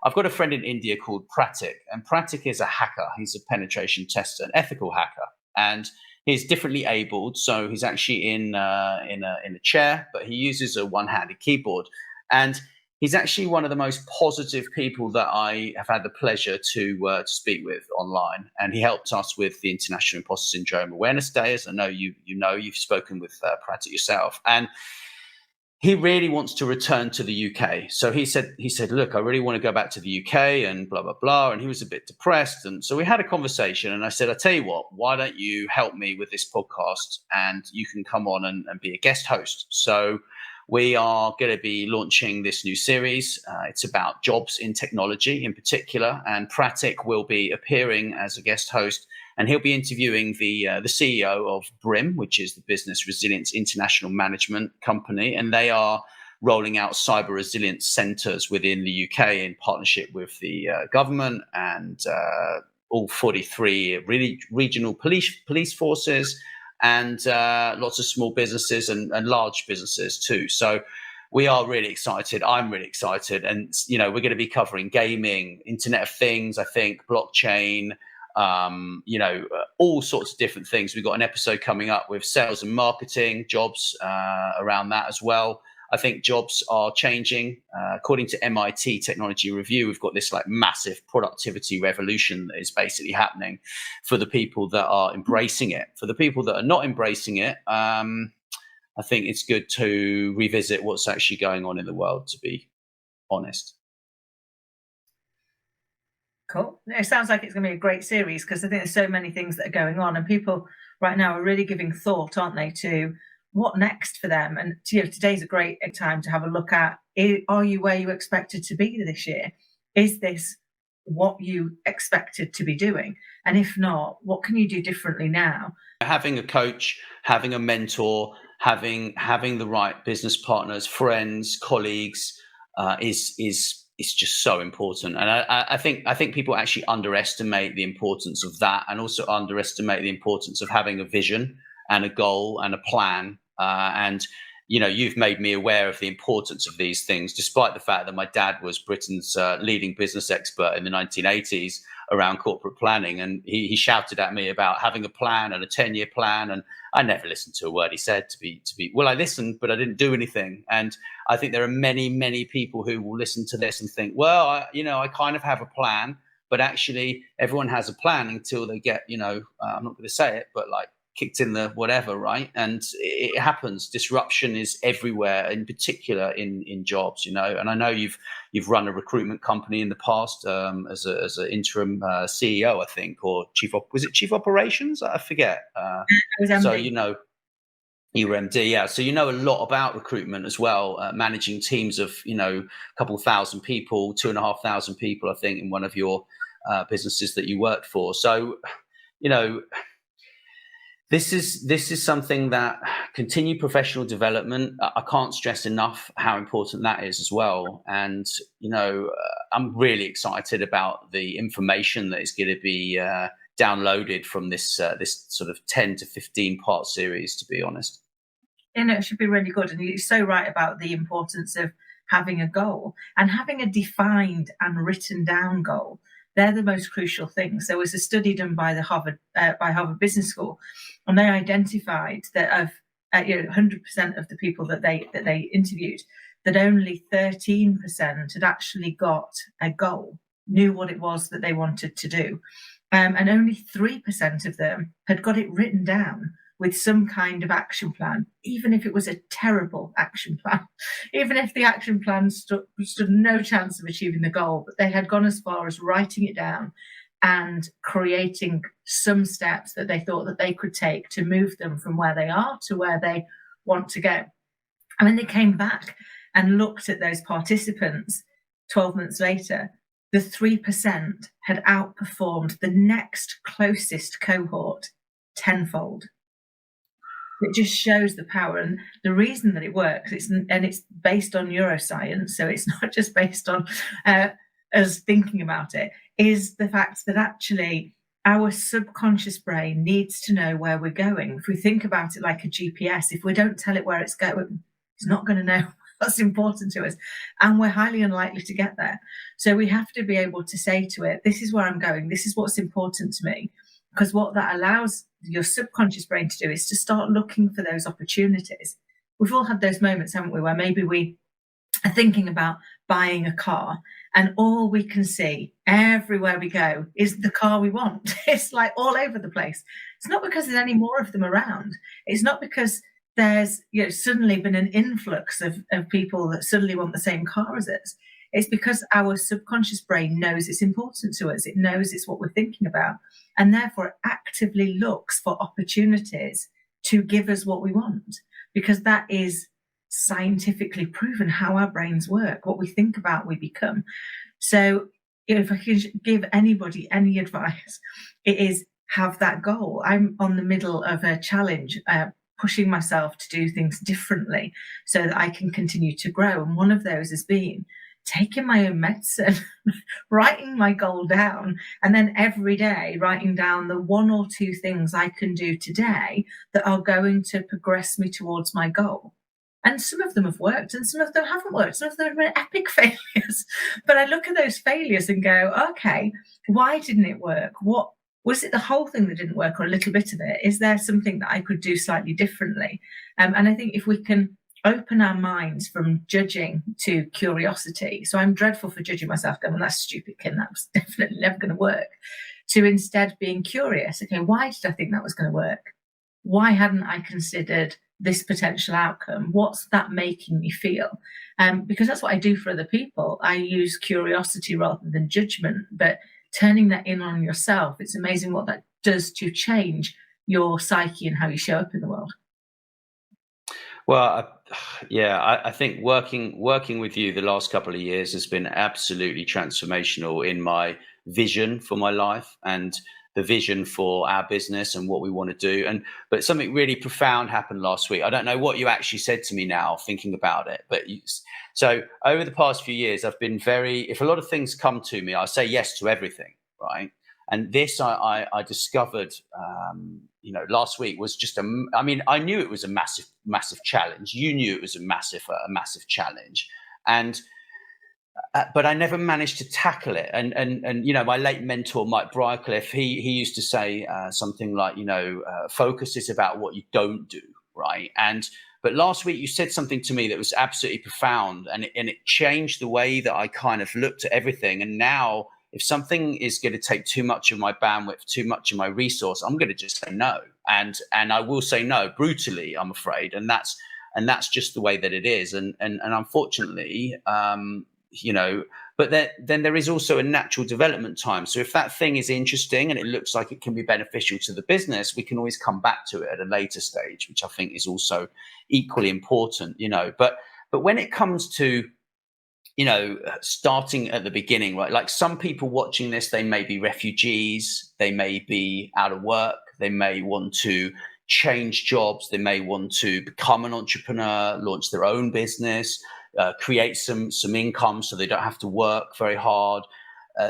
I've got a friend in India called Pratik, and Pratik is a hacker. He's a penetration tester, an ethical hacker, and he's differently abled. So he's actually in a chair, but he uses a one-handed keyboard, and he's actually one of the most positive people that I have had the pleasure to speak with online. And he helped us with the International Imposter Syndrome Awareness Day, as I know you've spoken with Pratik yourself, and he really wants to return to the UK. So he said, look, I really want to go back to the UK and blah, blah, blah. And he was a bit depressed. And so we had a conversation, and I said, I tell you what, why don't you help me with this podcast and you can come on and be a guest host. So we are going to be launching this new series. It's about jobs in technology in particular. And Pratik will be appearing as a guest host, and he'll be interviewing the CEO of BRIM, which is the Business Resilience International Management Company. And they are rolling out cyber resilience centres within the UK in partnership with the government and all 43 regional police forces, and lots of small businesses and large businesses too. So we are really excited. I'm really excited. And, we're going to be covering gaming, Internet of Things, I think, blockchain, all sorts of different things. We've got an episode coming up with sales and marketing, jobs around that as well. I think jobs are changing. According to MIT Technology Review, we've got this massive productivity revolution that is basically happening for the people that are embracing it. For the people that are not embracing it, I think it's good to revisit what's actually going on in the world, to be honest. Cool. It sounds like it's going to be a great series, because I think there's so many things that are going on, and people right now are really giving thought, aren't they, to what next for them. And today's a great time to have a look at, are you where you expected to be this year? Is this what you expected to be doing? And if not, what can you do differently now? Having a coach, having a mentor, having the right business partners, friends, colleagues is just so important. And I think people actually underestimate the importance of that, and also underestimate the importance of having a vision and a goal and a plan. And you've made me aware of the importance of these things, despite the fact that my dad was Britain's leading business expert in the 1980s around corporate planning. And he shouted at me about having a plan and a 10-year plan. And I never listened to a word he said, well, I listened, but I didn't do anything. And I think there are many, many people who will listen to this and think, well, I kind of have a plan, but actually everyone has a plan until they get, I'm not going to say it, but kicked in the whatever, right? And it happens. Disruption is everywhere, in particular in jobs, and I know you've run a recruitment company in the past as an interim CEO, I think, or was it chief operations? I forget. So you were MD, yeah. So a lot about recruitment as well, managing teams of a couple of thousand people, 2,500 people, I think, in one of your businesses that you worked for. So This is something that continued professional development. I can't stress enough how important that is as well. And I'm really excited about the information that is going to be downloaded from this sort of 10 to 15 part series, to be honest. It should be really good. And you're so right about the importance of having a goal and having a defined and written down goal. They're the most crucial things. There was a study done by Harvard Business School, and they identified that of 100% of the people that they interviewed, that only 13% had actually got a goal, knew what it was that they wanted to do, and only 3% of them had got it written down with some kind of action plan, even if it was a terrible action plan, even if the action plan stood no chance of achieving the goal, but they had gone as far as writing it down and creating some steps that they thought that they could take to move them from where they are to where they want to go. And when they came back and looked at those participants 12 months later, the 3% had outperformed the next closest cohort tenfold. It just shows the power, and the reason that it works. It's based on neuroscience, so it's not just based on us thinking about it. Is the fact that actually our subconscious brain needs to know where we're going. If we think about it like a GPS, if we don't tell it where it's going, it's not going to know what's important to us. And we're highly unlikely to get there. So we have to be able to say to it, this is where I'm going. This is what's important to me. Because what that allows your subconscious brain to do is to start looking for those opportunities. We've all had those moments, haven't we, where maybe we are thinking about buying a car and all we can see everywhere we go is the car we want. It's like all over the place. It's not because there's any more of them around. It's not because there's suddenly been an influx of people that suddenly want the same car as us. It's because our subconscious brain knows it's important to us. It knows it's what we're thinking about. And therefore it actively looks for opportunities to give us what we want, because that is scientifically proven how our brains work. What we think about, we become. So if I can give anybody any advice, it is have that goal. I'm on the middle of a challenge, pushing myself to do things differently so that I can continue to grow. And one of those has been taking my own medicine, writing my goal down, and then every day writing down the one or two things I can do today that are going to progress me towards my goal. And some of them have worked and some of them haven't worked. Some of them have been epic failures. But I look at those failures and go, okay, why didn't it work? What was it, the whole thing that didn't work or a little bit of it? Is there something that I could do slightly differently? And I think if we can open our minds from judging to curiosity. So I'm dreadful for judging myself, going, well, that's stupid, Kim, that was definitely never going to work. To instead being curious, okay, why did I think that was going to work? Why hadn't I considered this potential outcome? What's that making me feel? Because that's what I do for other people. I use curiosity rather than judgment, but turning that in on yourself, it's amazing what that does to change your psyche and how you show up in the world. Well, I think working with you the last couple of years has been absolutely transformational in my vision for my life and the vision for our business and what we want to do. But something really profound happened last week. I don't know what you actually said to me now, thinking about it. So over the past few years, I've been if a lot of things come to me, I say yes to everything, right? And this I discovered, last week was just I knew it was a massive challenge. You knew it was a massive challenge, but I never managed to tackle it. And my late mentor Mike Briarcliffe, he used to say something like, focus is about what you don't do, right? But last week you said something to me that was absolutely profound, and it changed the way that I kind of looked at everything. And now, if something is going to take too much of my bandwidth, too much of my resource, I'm going to just say no. And I will say no brutally, I'm afraid. And that's just the way that it is. And unfortunately, but then there is also a natural development time. So if that thing is interesting and it looks like it can be beneficial to the business, we can always come back to it at a later stage, which I think is also equally important, But when it comes to starting at the beginning, right? Like some people watching this, they may be refugees, they may be out of work, they may want to change jobs, they may want to become an entrepreneur, launch their own business, create some income so they don't have to work very hard.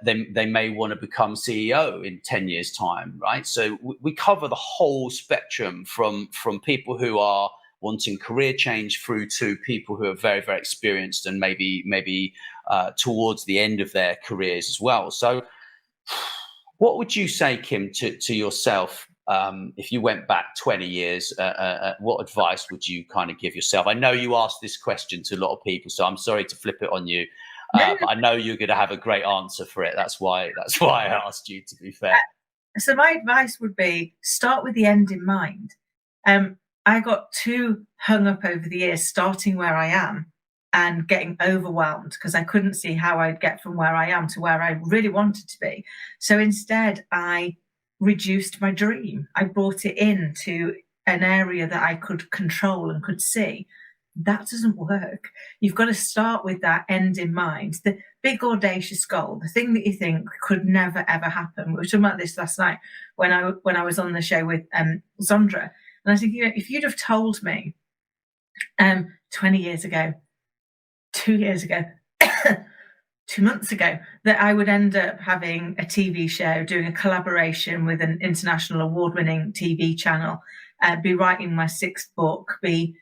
They may want to become CEO in 10 years' time, right? So we cover the whole spectrum from people who are wanting career change through to people who are very, very experienced and maybe towards the end of their careers as well. So what would you say, Kim, to yourself if you went back 20 years? What advice would you kind of give yourself? I know you asked this question to a lot of people, so I'm sorry to flip it on you. But I know you're going to have a great answer for it. That's why I asked you, to be fair. So my advice would be start with the end in mind. I got too hung up over the years starting where I am and getting overwhelmed because I couldn't see how I'd get from where I am to where I really wanted to be. So instead, I reduced my dream. I brought it into an area that I could control and could see. That doesn't work. You've got to start with that end in mind. The big audacious goal, the thing that you think could never ever happen. We were talking about this last night when I was on the show with Zondra. And I think, if you'd have told me 20 years ago, 2 years ago, 2 months ago, that I would end up having a TV show, doing a collaboration with an international award-winning TV channel, be writing my 6th book, be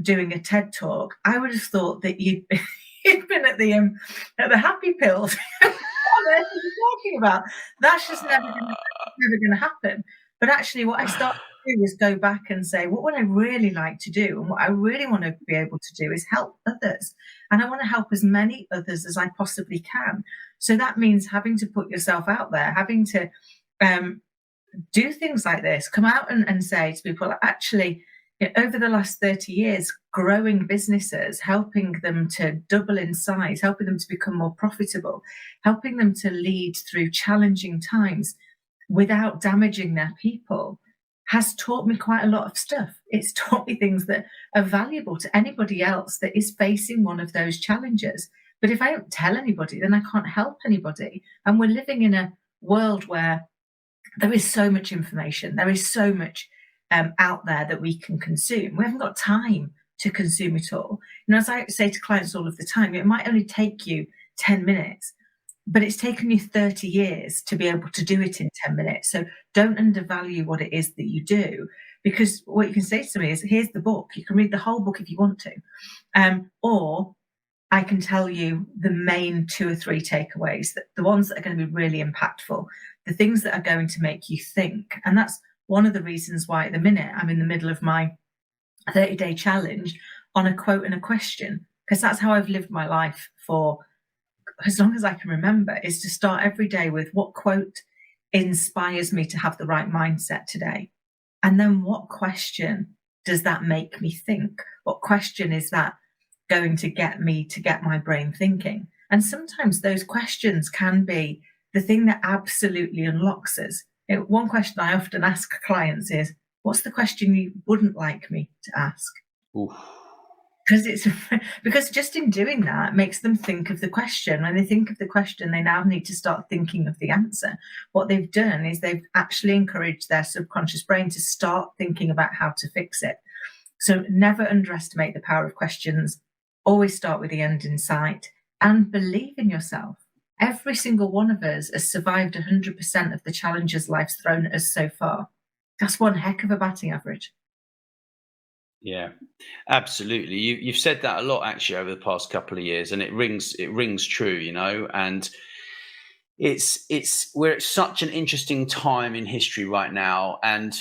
doing a TED talk, I would have thought that you'd been at the happy pills. What on earth are you talking about? That's just never going to happen. But actually, what I started to do is go back and say, what would I really like to do? And what I really want to be able to do is help others. And I want to help as many others as I possibly can. So that means having to put yourself out there, having to do things like this, come out and say to people, actually, over the last 30 years, growing businesses, helping them to double in size, helping them to become more profitable, helping them to lead through challenging times without damaging their people, has taught me quite a lot of stuff. It's taught me things that are valuable to anybody else that is facing one of those challenges. But if I don't tell anybody, then I can't help anybody. And we're living in a world where there is so much information. There is so much out there that we can consume. We haven't got time to consume it all. As I say to clients all of the time, it might only take you 10 minutes, but it's taken you 30 years to be able to do it in 10 minutes. So don't undervalue what it is that you do, because what you can say to me is, here's the book. You can read the whole book if you want to. Or I can tell you the main 2 or 3 takeaways, the ones that are going to be really impactful, the things that are going to make you think. And that's one of the reasons why at the minute I'm in the middle of my 30-day challenge on a quote and a question, because that's how I've lived my life for as long as I can remember, is to start every day with what quote inspires me to have the right mindset today. And then what question does that make me think? What question is that going to get me to get my brain thinking? And sometimes those questions can be the thing that absolutely unlocks us. One question I often ask clients is, what's the question you wouldn't like me to ask? Because just in doing that makes them think of the question. When they think of the question, they now need to start thinking of the answer. What they've done is they've actually encouraged their subconscious brain to start thinking about how to fix it. So never underestimate the power of questions. Always start with the end in sight and believe in yourself. Every single one of us has survived 100% of the challenges life's thrown at us so far. That's one heck of a batting average. Yeah, absolutely. You've said that a lot actually over the past couple of years, and it rings true, and we're at such an interesting time in history right now, and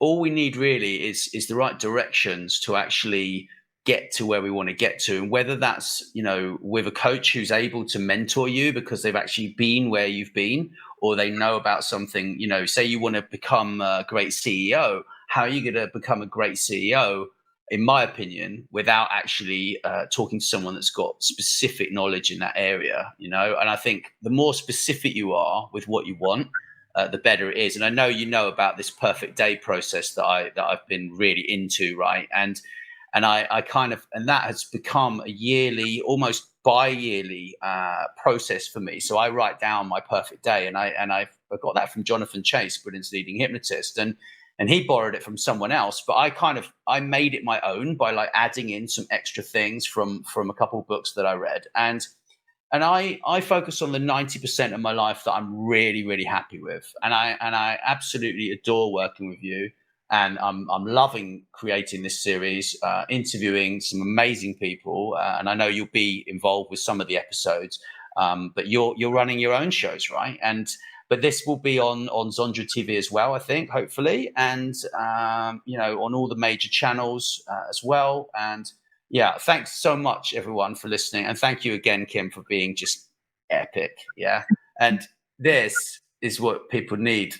all we need really is the right directions to actually get to where we want to get to. And whether that's, with a coach who's able to mentor you because they've actually been where you've been, or they know about something, say you want to become a great CEO, how are you going to become a great CEO, in my opinion, without actually talking to someone that's got specific knowledge in that area, And I think the more specific you are with what you want, the better it is. And I know about this perfect day process that I've been really into, right? And I kind of, and that has become a yearly, almost bi-yearly process for me. So I write down my perfect day, and I got that from Jonathan Chase, Britain's leading hypnotist, and he borrowed it from someone else, but I made it my own by like adding in some extra things from a couple of books that I read, and I focus on the 90% of my life that I'm really, really happy with, and I absolutely adore working with you. And I'm loving creating this series, interviewing some amazing people, and I know you'll be involved with some of the episodes. But you're running your own shows, right? But this will be on Zondra TV as well, I think, hopefully, and on all the major channels as well. And yeah, thanks so much, everyone, for listening, and thank you again, Kim, for being just epic. Yeah, and this is what people need.